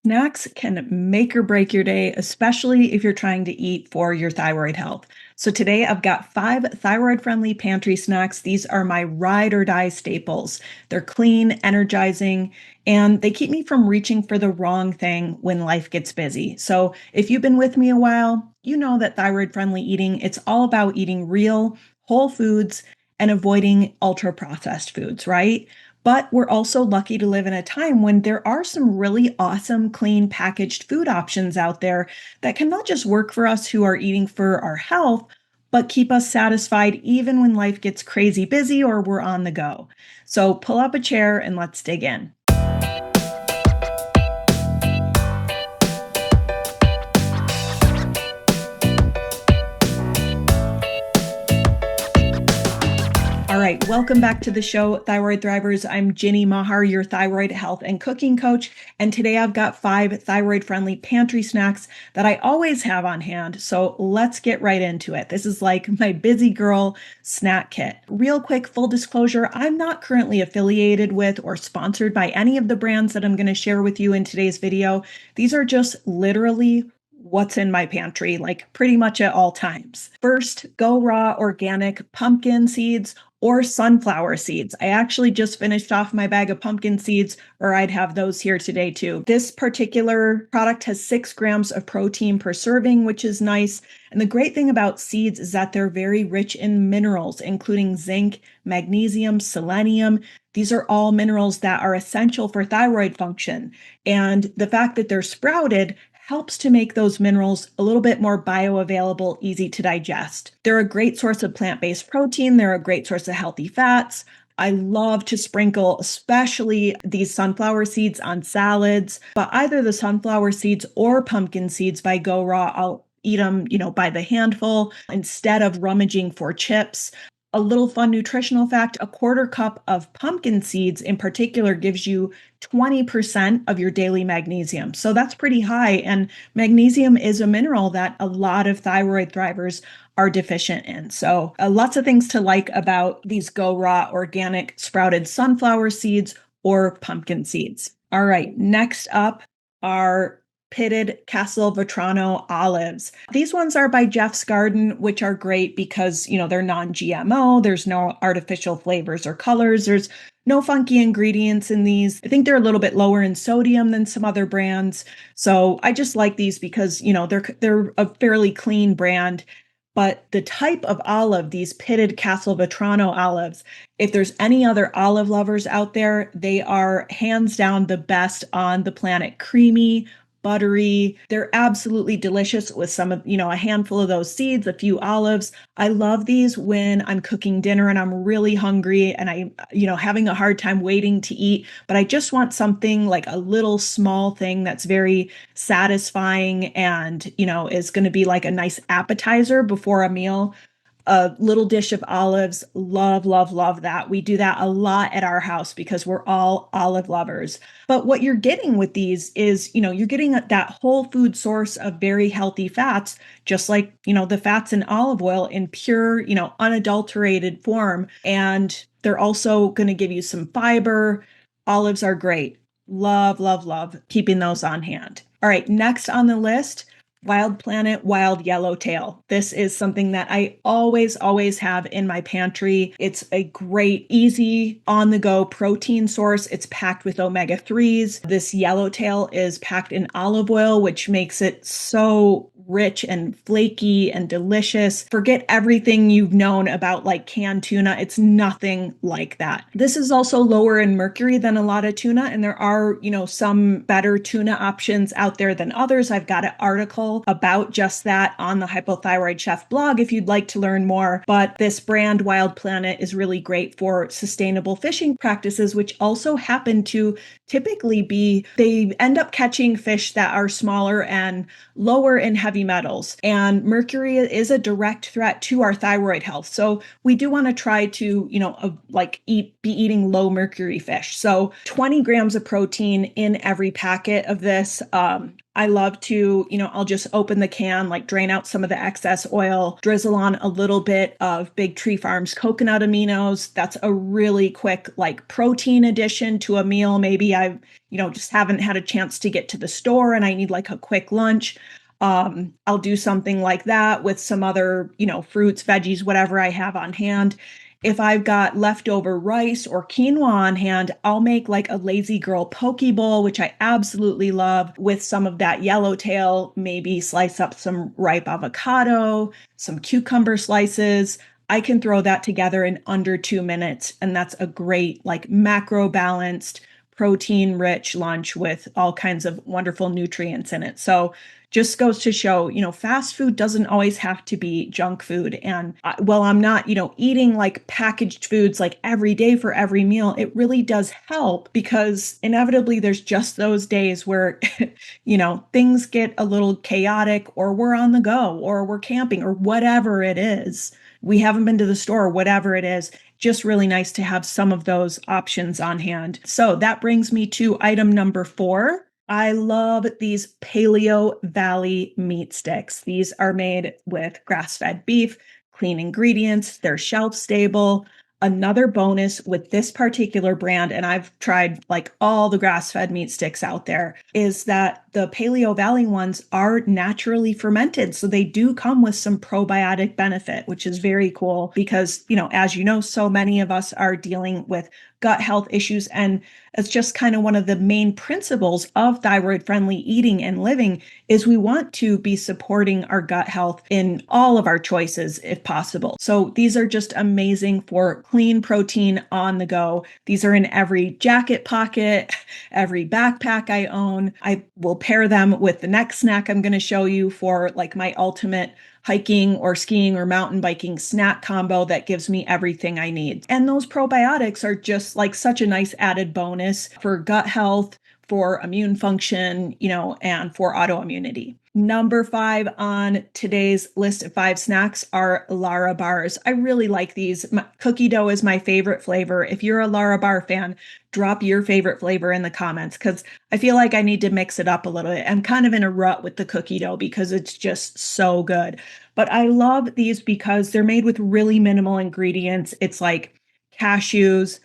Snacks can make or break your day, especially if you're trying to eat for your thyroid health. So today I've got 5 thyroid-friendly pantry snacks. These are my ride or die staples. They're clean, energizing, and they keep me from reaching for the wrong thing when life gets busy. So if you've been with me a while, you know that thyroid-friendly eating, it's all about eating real, whole foods and avoiding ultra-processed foods, right? But we're also lucky to live in a time when there are some really awesome, clean packaged food options out there that can not just work for us who are eating for our health, but keep us satisfied even when life gets crazy busy or we're on the go. So pull up a chair and let's dig in. All right, welcome back to the show, Thyroid Thrivers. I'm Ginny Mahar, your thyroid health and cooking coach. And today I've got 5 thyroid-friendly pantry snacks that I always have on hand. So let's get right into it. This is like my busy girl snack kit. Real quick, full disclosure, I'm not currently affiliated with or sponsored by any of the brands that I'm going to share with you in today's video. These are just literally what's in my pantry, like pretty much at all times. First, Go Raw organic pumpkin seeds or sunflower seeds. I actually just finished off my bag of pumpkin seeds, or I'd have those here today too. This particular product has 6 grams of protein per serving, which is nice. And the great thing about seeds is that they're very rich in minerals, including zinc, magnesium, selenium. These are all minerals that are essential for thyroid function. And the fact that they're sprouted helps to make those minerals a little bit more bioavailable, easy to digest. They're a great source of plant-based protein. They're a great source of healthy fats. I love to sprinkle, especially these sunflower seeds on salads, but either the sunflower seeds or pumpkin seeds by Go Raw, I'll eat them, by the handful instead of rummaging for chips. A little fun nutritional fact, a quarter cup of pumpkin seeds in particular gives you 20% of your daily magnesium. So that's pretty high. And magnesium is a mineral that a lot of thyroid thrivers are deficient in. So lots of things to like about these Go Raw organic sprouted sunflower seeds or pumpkin seeds. All right, next up are pitted Castelvetrano olives. These ones are by Jeff's Garden, which are great because, they're non-GMO. There's no artificial flavors or colors. There's no funky ingredients in these. I think they're a little bit lower in sodium than some other brands. So I just like these because, they're a fairly clean brand. But the type of olive, these pitted Castelvetrano olives, if there's any other olive lovers out there, they are hands down the best on the planet. Creamy, buttery. They're absolutely delicious with some of, a handful of those seeds, a few olives. I love these when I'm cooking dinner and I'm really hungry and I, having a hard time waiting to eat, but I just want something like a little small thing that's very satisfying and, is going to be like a nice appetizer before a meal. A little dish of olives. Love, love, love that. We do that a lot at our house because we're all olive lovers. But what you're getting with these is, you're getting that whole food source of very healthy fats, just like, the fats in olive oil in pure, unadulterated form. And they're also going to give you some fiber. Olives are great. Love, love, love keeping those on hand. All right, next on the list, Wild Planet Wild Yellowtail. This is something that I always, always have in my pantry. It's a great, easy, on the go protein source. It's packed with omega 3s. This yellowtail is packed in olive oil, which makes it so rich and flaky and delicious. Forget everything you've known about like canned tuna. It's nothing like that. This is also lower in mercury than a lot of tuna, and there are, some better tuna options out there than others. I've got an article about just that on the Hypothyroid Chef blog if you'd like to learn more. But this brand, Wild Planet, is really great for sustainable fishing practices, which also happen to typically be, they end up catching fish that are smaller and lower in heavy heavy metals. And mercury is a direct threat to our thyroid health. So we do want to try to, be eating low mercury fish. So 20 grams of protein in every packet of this. I love to, I'll just open the can, like drain out some of the excess oil, drizzle on a little bit of Big Tree Farms coconut aminos. That's a really quick, like, protein addition to a meal. Maybe I, just haven't had a chance to get to the store and I need like a quick lunch. I'll do something like that with some other, fruits, veggies, whatever I have on hand. If I've got leftover rice or quinoa on hand, I'll make like a lazy girl poke bowl, which I absolutely love, with some of that Yellowtail, maybe slice up some ripe avocado, some cucumber slices. I can throw that together in under 2 minutes. And that's a great, like, macro balanced, protein rich lunch with all kinds of wonderful nutrients in it. So just goes to show, fast food doesn't always have to be junk food. And while I'm not, eating like packaged foods like every day for every meal, it really does help, because inevitably there's just those days where, things get a little chaotic, or we're on the go, or we're camping, or whatever it is. We haven't been to the store, whatever it is. Just really nice to have some of those options on hand. So that brings me to item number 4. I love these Paleo Valley meat sticks. These are made with grass-fed beef, clean ingredients, they're shelf stable. Another bonus with this particular brand, and I've tried like all the grass-fed meat sticks out there, is that the Paleo Valley ones are naturally fermented. So they do come with some probiotic benefit, which is very cool because, as you know, so many of us are dealing with gut health issues. And it's just kind of one of the main principles of thyroid-friendly eating and living is we want to be supporting our gut health in all of our choices if possible. So these are just amazing for clean protein on the go. These are in every jacket pocket, every backpack I own. I will pair them with the next snack I'm going to show you for like my ultimate hiking or skiing or mountain biking snack combo that gives me everything I need. And those probiotics are just like such a nice added bonus for gut health, for immune function, and for autoimmunity. Number 5 on today's list of 5 snacks are Lara Bars. I really like these. Cookie dough is my favorite flavor. If you're a Lara Bar fan, drop your favorite flavor in the comments, because I feel like I need to mix it up a little bit. I'm kind of in a rut with the cookie dough because it's just so good. But I love these because they're made with really minimal ingredients. It's like cashews,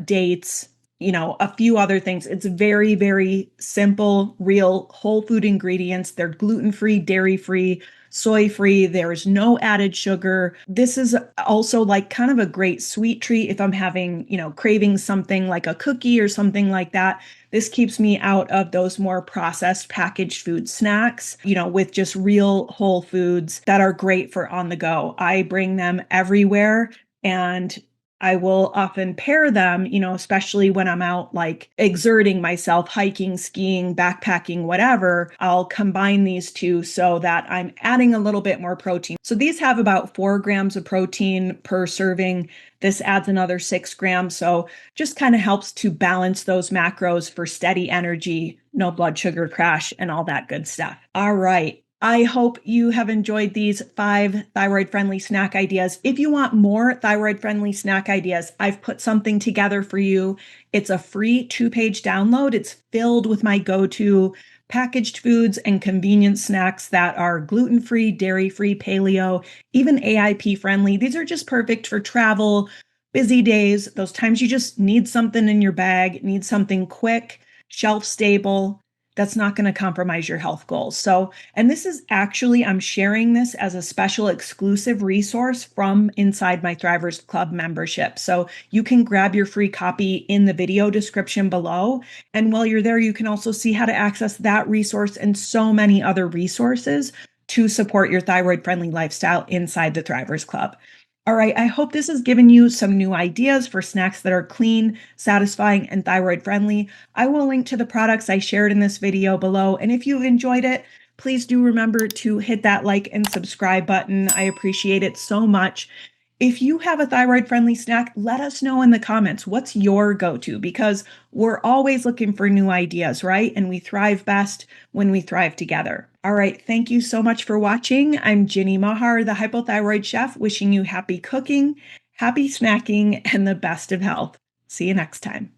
dates, a few other things. It's very, very simple, real whole food ingredients. They're gluten-free, dairy-free, soy-free. There's no added sugar. This is also like kind of a great sweet treat if I'm having, craving something like a cookie or something like that. This keeps me out of those more processed packaged food snacks, with just real whole foods that are great for on the go. I bring them everywhere, and I will often pair them, especially when I'm out like exerting myself, hiking, skiing, backpacking, whatever. I'll combine these two so that I'm adding a little bit more protein. So these have about 4 grams of protein per serving. This adds another 6 grams. So just kind of helps to balance those macros for steady energy, no blood sugar crash, and all that good stuff. All right. I hope you have enjoyed these 5 thyroid-friendly snack ideas. If you want more thyroid-friendly snack ideas, I've put something together for you. It's a free 2-page download. It's filled with my go-to packaged foods and convenience snacks that are gluten-free, dairy-free, paleo, even AIP-friendly. These are just perfect for travel, busy days, those times you just need something in your bag, need something quick, shelf-stable, that's not going to compromise your health goals. So, and this is actually, I'm sharing this as a special exclusive resource from inside my Thrivers Club membership. So you can grab your free copy in the video description below. And while you're there, you can also see how to access that resource and so many other resources to support your thyroid-friendly lifestyle inside the Thrivers Club. All right, I hope this has given you some new ideas for snacks that are clean, satisfying, and thyroid-friendly. I will link to the products I shared in this video below, and if you've enjoyed it, please do remember to hit that like and subscribe button. I appreciate it so much. If you have a thyroid-friendly snack, let us know in the comments. What's your go-to? Because we're always looking for new ideas, right? And we thrive best when we thrive together. All right. Thank you so much for watching. I'm Ginny Mahar, the Hypothyroid Chef, wishing you happy cooking, happy snacking, and the best of health. See you next time.